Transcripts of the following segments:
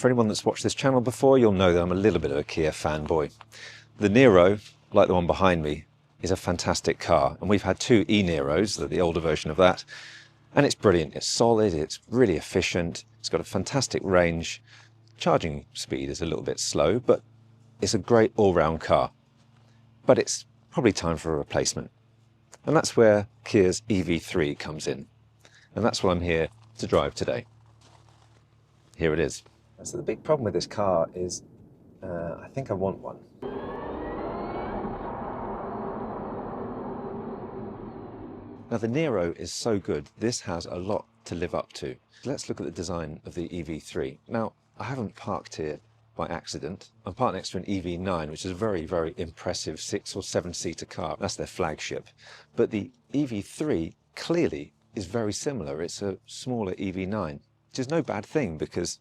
For anyone that's watched this channel before, you'll know that I'm a little bit of a Kia fanboy. The Niro, like the one behind me, is a fantastic car, and we've had two e-Niros, the older version of that, and it's brilliant. It's solid, it's really efficient, it's got a fantastic range. Charging speed is a little bit slow, but it's a great all-round car. But it's probably time for a replacement. And that's where Kia's EV3 comes in. And that's what I'm here to drive today. Here it is. So the big problem with this car is, I think I want one. Now the Niro is so good, this has a lot to live up to. Let's look at the design of the EV3. Now, I haven't parked here by accident. I'm parked next to an EV9, which is a very, very impressive 6 or 7 seater car. That's their flagship. But the EV3 clearly is very similar. It's a smaller EV9, which is no bad thing because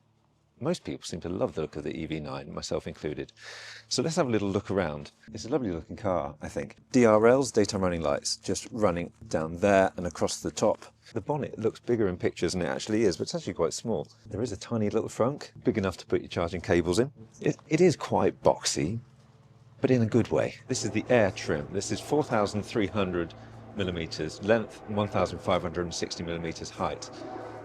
most people seem to love the look of the EV9, myself included. So let's have a little look around. It's a lovely looking car, I think. DRLs, daytime running lights, just running down there and across the top. The bonnet looks bigger in pictures than it actually is, but it's actually quite small. There is a tiny little trunk, big enough to put your charging cables in. It is quite boxy, but in a good way. This is the Air trim. This is 4,300 millimeters length and 1,560 millimeters height.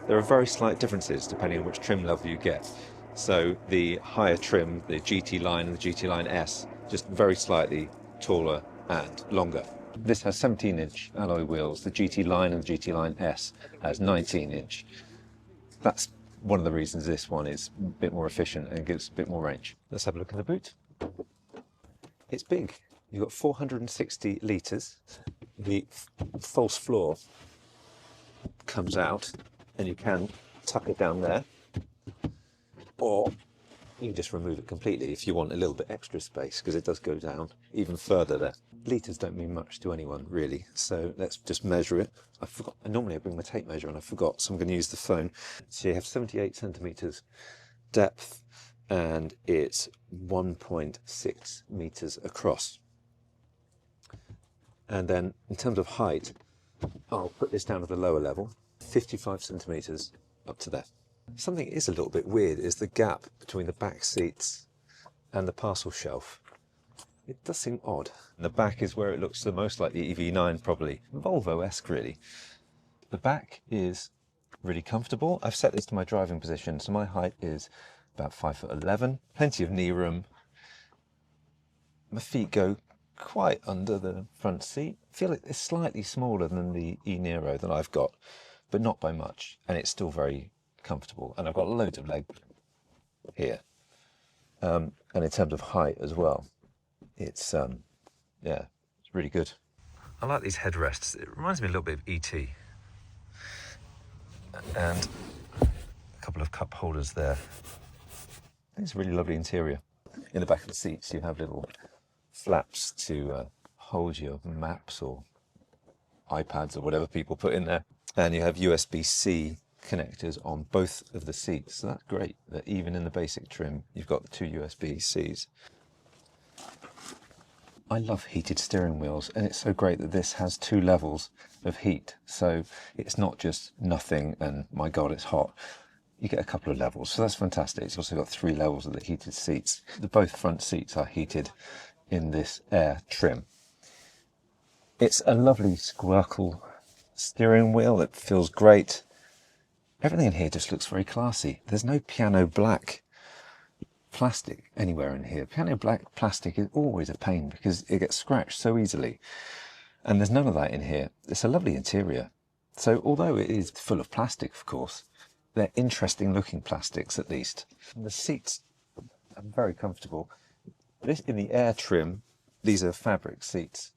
There are very slight differences depending on which trim level you get. So the higher trim, the GT line and the GT line S, just very slightly taller and longer. This has 17-inch alloy wheels. The GT line and the GT line S has 19-inch. That's one of the reasons this one is a bit more efficient and gives a bit more range. Let's have a look in the boot. It's big. You've got 460 litres. The false floor comes out and you can tuck it down there, or you can just remove it completely if you want a little bit extra space, because it does go down even further there. Litres don't mean much to anyone really, so let's just measure it. I forgot, normally I bring my tape measure and I forgot, so I'm going to use the phone. So you have 78 centimetres depth and it's 1.6 metres across. And then in terms of height, I'll put this down to the lower level, 55 centimetres up to there. Something is a little bit weird is the gap between the back seats and the parcel shelf. It does seem odd. And the back is where it looks the most like the EV9 probably. Volvo-esque really. The back is really comfortable. I've set this to my driving position, so my height is about 5'11". Plenty of knee room. My feet go quite under the front seat. I feel like it's slightly smaller than the e-Niro that I've got, but not by much, and it's still very comfortable. And I've got loads of leg here. And in terms of height as well, it's yeah, it's really good. I like these headrests. It reminds me a little bit of ET. And a couple of cup holders there. I think it's a really lovely interior. In the back of the seats, you have little flaps to hold your maps or iPads or whatever people put in there. And you have USB-C connectors on both of the seats. So that's great that even in the basic trim, you've got the two USB-Cs. I love heated steering wheels, and it's so great that this has 2 levels of heat. So it's not just nothing and my God, it's hot. You get a couple of levels, so that's fantastic. It's also got 3 levels of the heated seats. Both front seats are heated in this Air trim. It's a lovely squircle steering wheel. It feels great. Everything in here just looks very classy. There's no piano black plastic anywhere in here. Piano black plastic is always a pain because it gets scratched so easily. And there's none of that in here. It's a lovely interior. So although it is full of plastic, of course, they're interesting looking plastics at least. And the seats are very comfortable. This in the Air trim, these are fabric seats.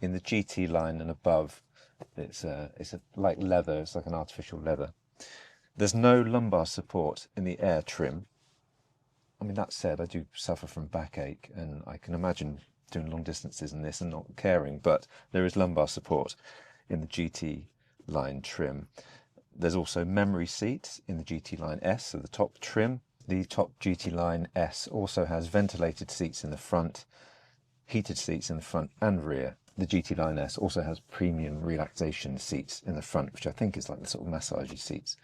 In the GT line and above, it's like leather. It's like an artificial leather. There's no lumbar support in the Air trim. I mean, that said, I do suffer from backache, and I can imagine doing long distances in this and not caring, but there is lumbar support in the GT line trim. There's also memory seats in the GT line S, so the top trim. The top GT line S also has ventilated seats in the front, heated seats in the front and rear. The GT line S also has premium relaxation seats in the front, which I think is like the sort of massagey seats.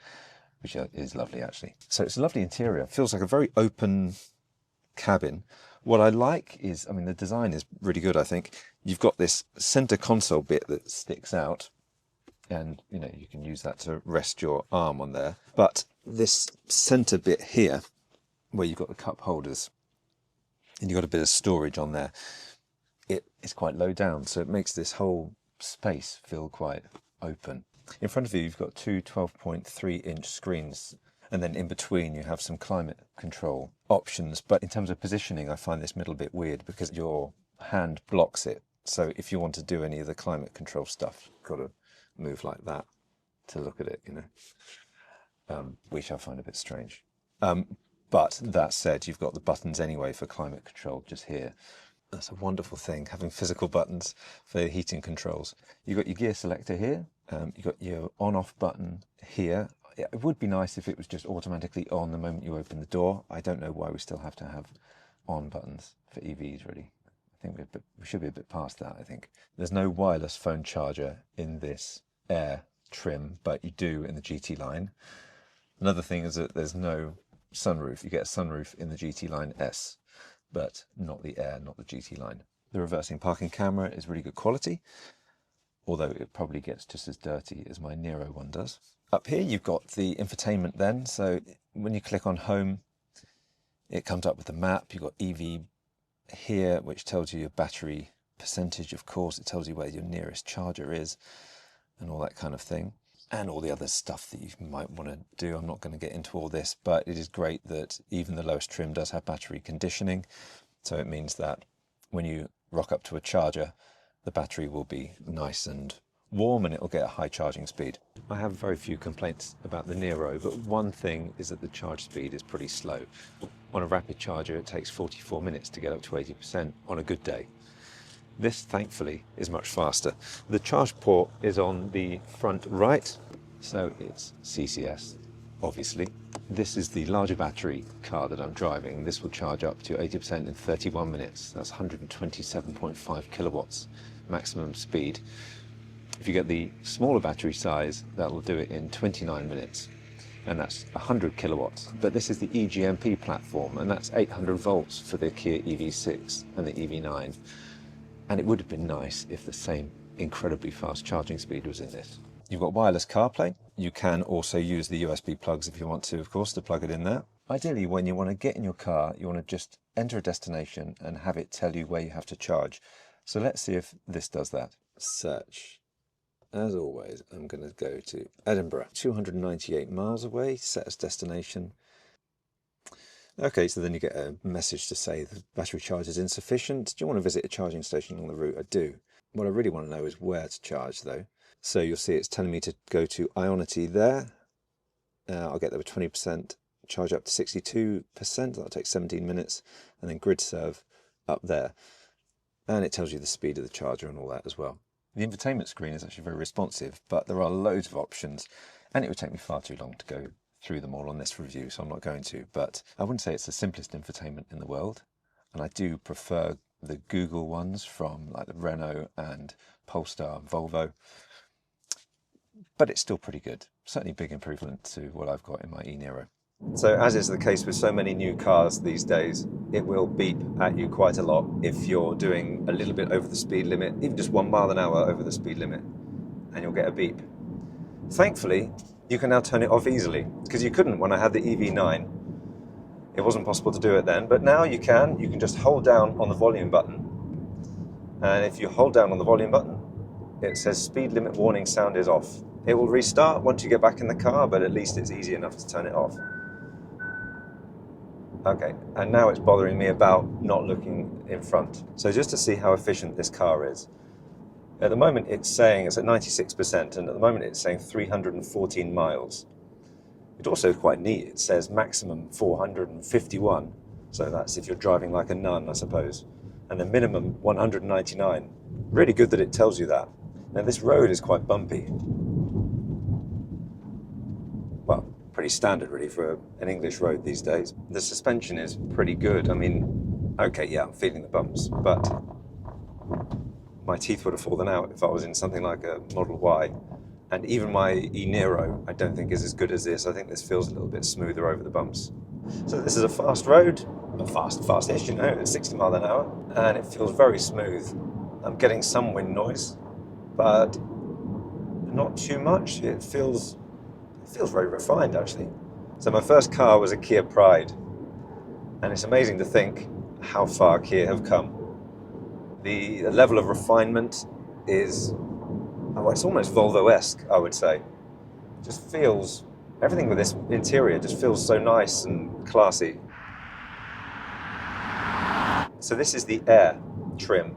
which is lovely actually. So it's a lovely interior. Feels like a very open cabin. What I like is, I mean, the design is really good, I think. You've got this center console bit that sticks out, and you know, you can use that to rest your arm on there. But this center bit here, where you've got the cup holders and you've got a bit of storage on there, it is quite low down, so it makes this whole space feel quite open. In front of you, you've got two 12.3-inch screens, and then in between you have some climate control options. But in terms of positioning, I find this middle bit weird because your hand blocks it. So if you want to do any of the climate control stuff, you've got to move like that to look at it, you know, which I find a bit strange. But that said, you've got the buttons anyway for climate control just here. That's a wonderful thing, having physical buttons for heating controls. You've got your gear selector here. You've got your on-off button here. It would be nice if it was just automatically on the moment you open the door. I don't know why we still have to have on buttons for EVs, really. I think we should be a bit past that, I think. There's no wireless phone charger in this Air trim, but you do in the GT line. Another thing is that there's no sunroof. You get a sunroof in the GT line S, but not the Air, not the GT line. The reversing parking camera is really good quality, although it probably gets just as dirty as my Niro one does. Up here you've got the infotainment then, so when you click on home, it comes up with the map. You've got EV here, which tells you your battery percentage, of course. It tells you where your nearest charger is and all that kind of thing, and all the other stuff that you might want to do. I'm not going to get into all this, but it is great that even the lowest trim does have battery conditioning. So it means that when you rock up to a charger, the battery will be nice and warm and it'll get a high charging speed. I have very few complaints about the Niro, but one thing is that the charge speed is pretty slow. On a rapid charger, it takes 44 minutes to get up to 80% on a good day. This, thankfully, is much faster. The charge port is on the front right, so it's CCS, obviously. This is the larger battery car that I'm driving. This will charge up to 80% in 31 minutes. That's 127.5 kilowatts maximum speed. If you get the smaller battery size, that will do it in 29 minutes, and that's 100 kilowatts. But this is the eGMP platform, and that's 800 volts for the Kia EV6 and the EV9. And it would have been nice if the same incredibly fast charging speed was in this. You've got wireless CarPlay. You can also use the USB plugs if you want to, of course, to plug it in there. Ideally, when you want to get in your car, you want to just enter a destination and have it tell you where you have to charge. So let's see if this does that. Search. As always, I'm going to go to Edinburgh, 298 miles away, set as destination. Okay, so then you get a message to say the battery charge is insufficient. Do you want to visit a charging station along the route? I do. What I really want to know is where to charge though. So you'll see it's telling me to go to Ionity there. I'll get there with 20%, charge up to 62%, that'll take 17 minutes, and then grid serve up there. And it tells you the speed of the charger and all that as well. The infotainment screen is actually very responsive, but there are loads of options, and it would take me far too long to go through them all on this review, so I'm not going to. But I wouldn't say it's the simplest infotainment in the world, and I do prefer the Google ones from like the Renault and Polestar, Volvo, but it's still pretty good. Certainly a big improvement to what I've got in my e-Niro. So as is the case with so many new cars these days, it will beep at you quite a lot if you're doing a little bit over the speed limit, even just 1 mile an hour over the speed limit, and you'll get a beep. Thankfully, you can now turn it off easily, because you couldn't when I had the EV9. It wasn't possible to do it then, but now you can. You can just hold down on the volume button, and if you hold down on the volume button, it says speed limit warning sound is off. It will restart once you get back in the car, but at least it's easy enough to turn it off. Okay, and now it's bothering me about not looking in front. So just to see how efficient this car is. At the moment it's saying it's at 96%, and at the moment it's saying 314 miles. It's also quite neat. It says maximum 451. So that's if you're driving like a nun, I suppose. And the minimum 199. Really good that it tells you that. Now this road is quite bumpy. Well, pretty standard really for an English road these days. The suspension is pretty good. I mean, okay, yeah, I'm feeling the bumps, but my teeth would have fallen out if I was in something like a Model Y And even my e-Niro, I don't think is as good as this. I think this feels a little bit smoother over the bumps. So this is a fast road, fast-ish, you know, it's 60 miles an hour, and it feels very smooth. I'm getting some wind noise, but not too much. It feels very refined, actually. So my first car was a Kia Pride, and it's amazing to think how far Kia have come. The level of refinement is, oh, it's almost Volvo-esque, I would say. It just feels, everything with this interior just feels so nice and classy. So this is the Air trim,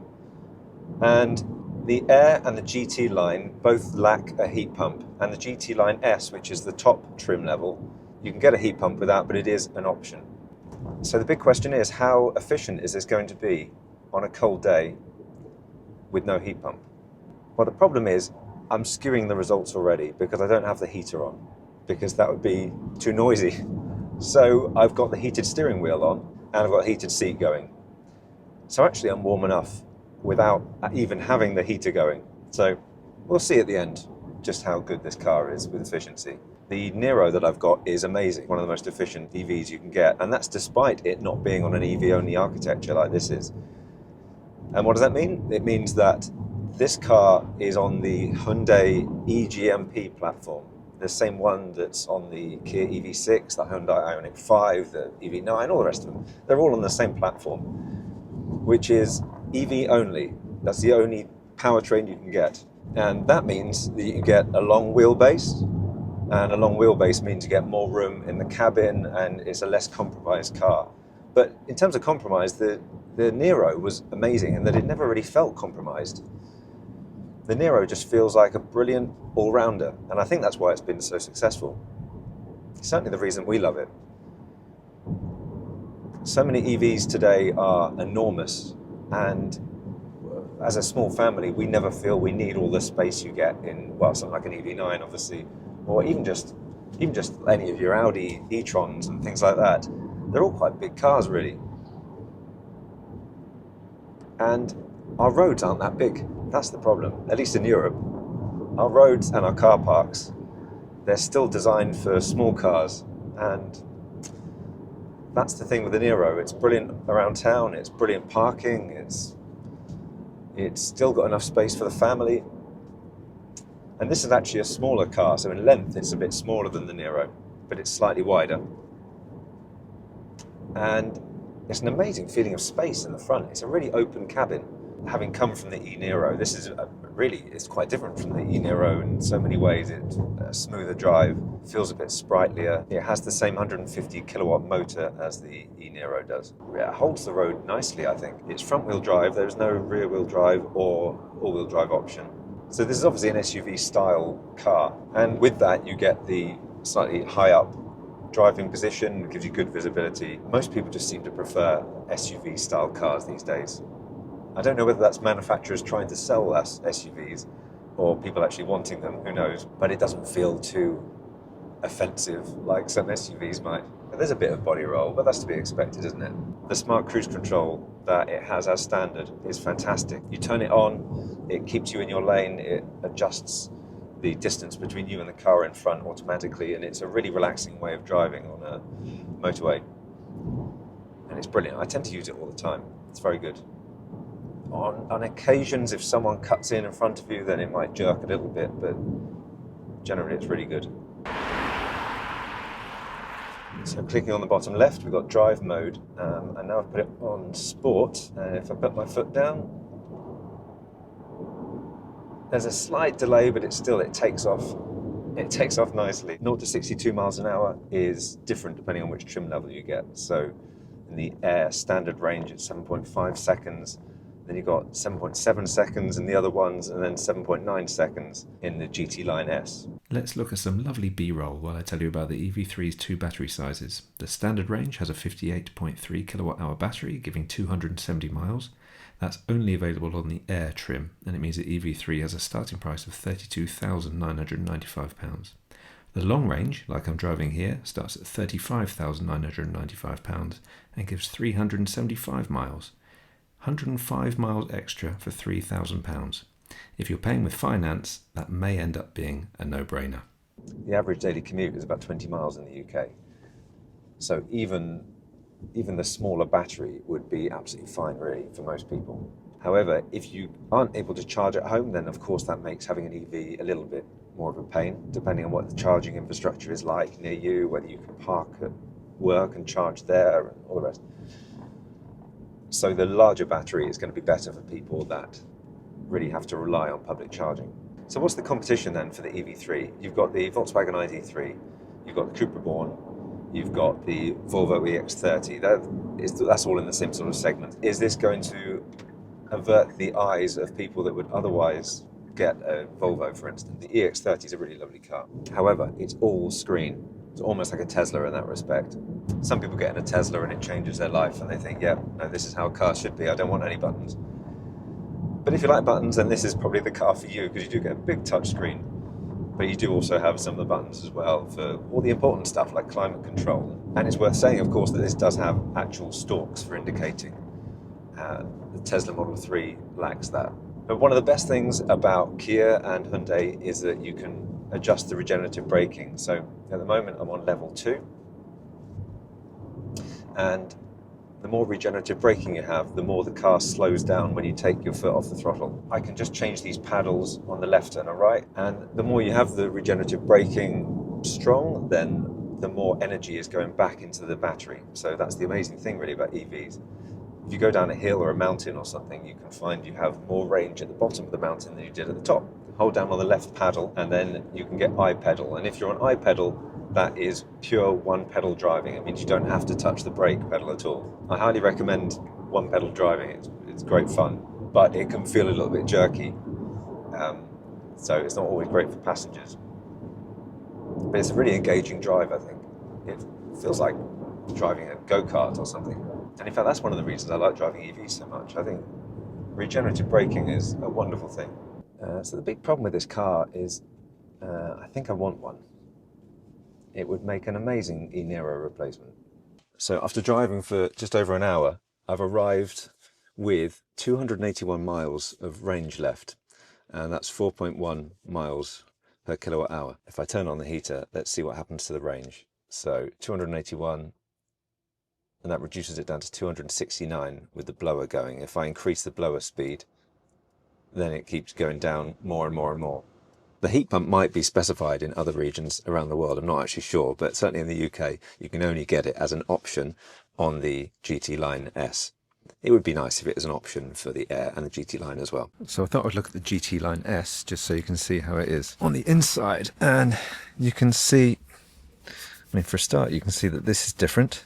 and the Air and the GT line both lack a heat pump, and the GT line S, which is the top trim level, you can get a heat pump without, but it is an option. So the big question is, how efficient is this going to be on a cold day with no heat pump? Well, the problem is I'm skewing the results already because I don't have the heater on, because that would be too noisy. So I've got the heated steering wheel on and I've got a heated seat going. So actually I'm warm enough without even having the heater going. So we'll see at the end just how good this car is with efficiency. The Niro that I've got is amazing, one of the most efficient EVs you can get, and that's despite it not being on an EV-only architecture like this is. And what does that mean? It means that this car is on the Hyundai eGMP platform, the same one that's on the Kia EV6, the Hyundai Ioniq 5, the EV9, all the rest of them. They're all on the same platform, which is EV only. That's the only powertrain you can get. And that means that you get a long wheelbase, and a long wheelbase means you get more room in the cabin, and it's a less compromised car. But in terms of compromise, the Niro was amazing in that it never really felt compromised. The Niro just feels like a brilliant all-rounder, and I think that's why it's been so successful. It's certainly the reason we love it. So many EVs today are enormous, and as a small family, we never feel we need all the space you get in, well, something like an EV9, obviously, or even just any of your Audi e-trons and things like that. They're all quite big cars, really. And our roads aren't that big. That's the problem, at least in Europe. Our roads and our car parks, they're still designed for small cars, and that's the thing with the Niro. It's brilliant around town, it's brilliant parking, it's still got enough space for the family. And this is actually a smaller car, so in length it's a bit smaller than the Niro, but it's slightly wider. And it's an amazing feeling of space in the front. It's a really open cabin. Having come from the e-Niro, this is it's quite different from the e-Niro in so many ways. It's a smoother drive, feels a bit sprightlier. It has the same 150 kilowatt motor as the e-Niro does. It holds the road nicely, I think. It's front wheel drive, there's no rear wheel drive or all wheel drive option. So this is obviously an SUV style car, and with that you get the slightly high up driving position, gives you good visibility. Most people just seem to prefer SUV style cars these days. I don't know whether that's manufacturers trying to sell us SUVs or people actually wanting them, who knows, but it doesn't feel too offensive like some SUVs might. There's a bit of body roll, but that's to be expected, isn't it? The smart cruise control that it has as standard is fantastic. You turn it on, it keeps you in your lane, it adjusts the distance between you and the car in front automatically, and it's a really relaxing way of driving on a motorway. And it's brilliant. I tend to use it all the time. It's very good. On occasions, if someone cuts in front of you, then it might jerk a little bit, but generally it's really good. So clicking on the bottom left, we've got drive mode, and now I've put it on sport, and if I put my foot down, there's a slight delay, but it takes off. It takes off nicely. 0 to 62 miles an hour is different depending on which trim level you get. So in the Air standard range, it's 7.5 seconds. Then you've got 7.7 seconds in the other ones, and then 7.9 seconds in the GT Line S. Let's look at some lovely B-roll while I tell you about the EV3's two battery sizes. The standard range has a 58.3 kilowatt hour battery, giving 270 miles. That's only available on the Air trim, and it means that EV3 has a starting price of £32,995. The long range, like I'm driving here, starts at £35,995 and gives 375 miles. 105 miles extra for £3,000. If you're paying with finance, that may end up being a no-brainer. The average daily commute is about 20 miles in the UK. So even the smaller battery would be absolutely fine, really, for most people. However, if you aren't able to charge at home, then of course that makes having an EV a little bit more of a pain, depending on what the charging infrastructure is like near you, whether you can park at work and charge there and all the rest. So the larger battery is going to be better for people that really have to rely on public charging. So what's the competition then for the EV3? You've got the Volkswagen ID3, you've got the Cupra Born, you've got the Volvo EX30. That's all in the same sort of segment. Is this going to avert the eyes of people that would otherwise get a Volvo, for instance? The EX30 is a really lovely car. However, it's all screen. It's almost like a Tesla in that respect. Some people get in a Tesla and it changes their life and they think, yeah, no, this is how a car should be. I don't want any buttons. But if you like buttons, then this is probably the car for you, because you do get a big touch screen. But you do also have some of the buttons as well for all the important stuff like climate control. And it's worth saying, of course, that this does have actual stalks for indicating. The Tesla Model 3 lacks that. But one of the best things about Kia and Hyundai is that you can adjust the regenerative braking. So at the moment I'm on level 2. And the more regenerative braking you have, the more the car slows down when you take your foot off the throttle. I can just change these paddles on the left and the right, and the more you have the regenerative braking strong, then the more energy is going back into the battery. So that's the amazing thing really about EVs. If you go down a hill or a mountain or something, you can find you have more range at the bottom of the mountain than you did at the top. Hold down on the left paddle and then you can get I-pedal. And if you're on I-pedal, that is pure one pedal driving. It means you don't have to touch the brake pedal at all. I highly recommend one pedal driving. It's great fun, but it can feel a little bit jerky. So it's not always great for passengers. But it's a really engaging drive, I think. It feels like driving a go-kart or something. And in fact, that's one of the reasons I like driving EVs so much. I think regenerative braking is a wonderful thing. So the big problem with this car is I think I want one. It would make an amazing e-Niro replacement. So after driving for just over an hour, I've arrived with 281 miles of range left, and that's 4.1 miles per kilowatt hour. If I turn on the heater, let's see what happens to the range. So 281, and that reduces it down to 269 with the blower going. If I increase the blower speed, then it keeps going down more and more and more. The heat pump might be specified in other regions around the world, I'm not actually sure, but certainly in the UK you can only get it as an option on the GT Line S. It would be nice if it was an option for the Air and the GT Line as well. So I thought I'd look at the GT Line S just so you can see how it is on the inside, and you can see, I mean, for a start you can see that this is different.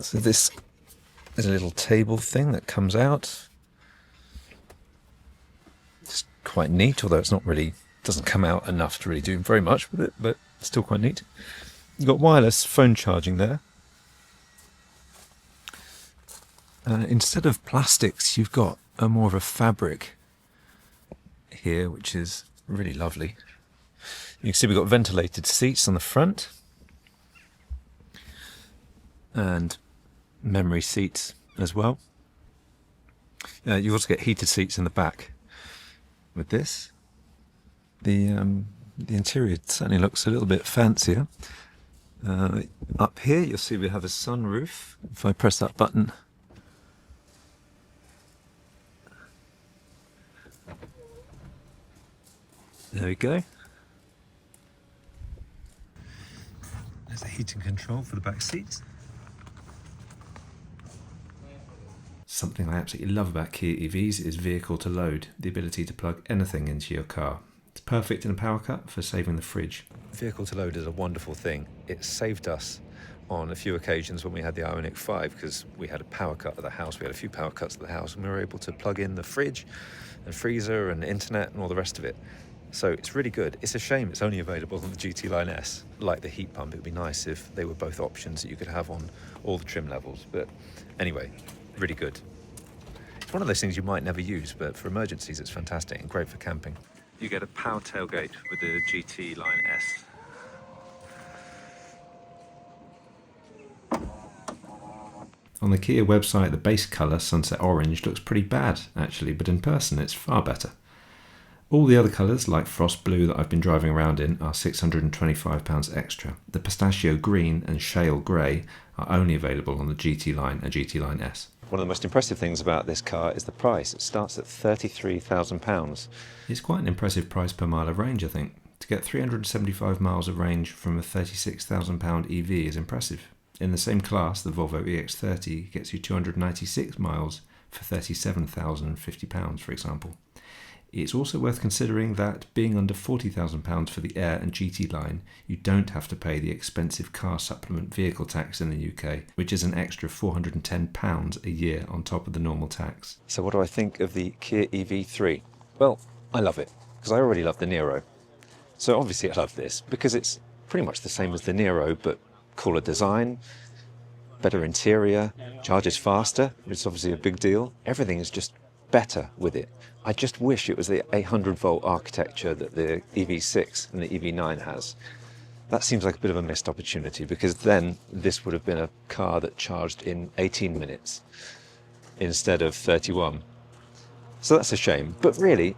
So this is a little table thing that comes out. It's quite neat, although it's not really, doesn't come out enough to really do very much with it, but still quite neat. You've got wireless phone charging there. Instead of plastics, you've got more of a fabric here, which is really lovely. You can see we've got ventilated seats on the front and memory seats as well. You also get heated seats in the back with this. The interior certainly looks a little bit fancier. Up here you'll see we have a sunroof. If I press that button, there we go. There's a heating control for the back seats. Something I absolutely love about Kia EVs is vehicle to load, the ability to plug anything into your car. It's perfect in a power cut for saving the fridge. Vehicle to load is a wonderful thing. It saved us on a few occasions when we had the Ioniq 5 because we had a power cut at the house. We had a few power cuts at the house and we were able to plug in the fridge and freezer and internet and all the rest of it. So it's really good. It's a shame it's only available on the GT Line S. Like the heat pump, it would be nice if they were both options that you could have on all the trim levels. But anyway, really good. It's one of those things you might never use, but for emergencies it's fantastic and great for camping. You get a power tailgate with the GT Line S. On the Kia website, the base colour, sunset orange, looks pretty bad actually, but in person it's far better. All the other colours, like frost blue that I've been driving around in, are £625 extra. The pistachio green and shale grey are only available on the GT line and GT line S. One of the most impressive things about this car is the price. It starts at £33,000. It's quite an impressive price per mile of range, I think. To get 375 miles of range from a £36,000 EV is impressive. In the same class, the Volvo EX30 gets you 296 miles for £37,050, for example. It's also worth considering that, being under £40,000 for the Air and GT line, you don't have to pay the expensive car supplement vehicle tax in the UK, which is an extra £410 a year on top of the normal tax. So what do I think of the Kia EV3? Well, I love it, because I already love the Niro. So obviously I love this, because it's pretty much the same as the Niro, but cooler design, better interior, charges faster, which is obviously a big deal. Everything is just better with it. I just wish it was the 800-volt architecture that the EV6 and the EV9 has. That seems like a bit of a missed opportunity, because then this would have been a car that charged in 18 minutes instead of 31. So that's a shame. But really,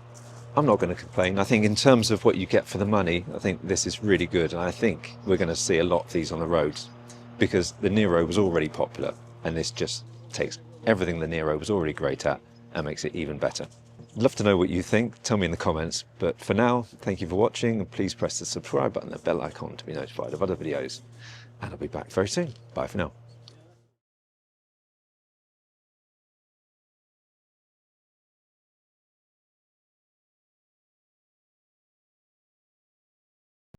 I'm not going to complain. I think in terms of what you get for the money, I think this is really good. And I think we're going to see a lot of these on the roads, because the Niro was already popular, and this just takes everything the Niro was already great at and makes it even better. I'd love to know what you think. Tell me in the comments. But for now, thank you for watching, and please press the subscribe button and the bell icon to be notified of other videos. And I'll be back very soon. Bye for now.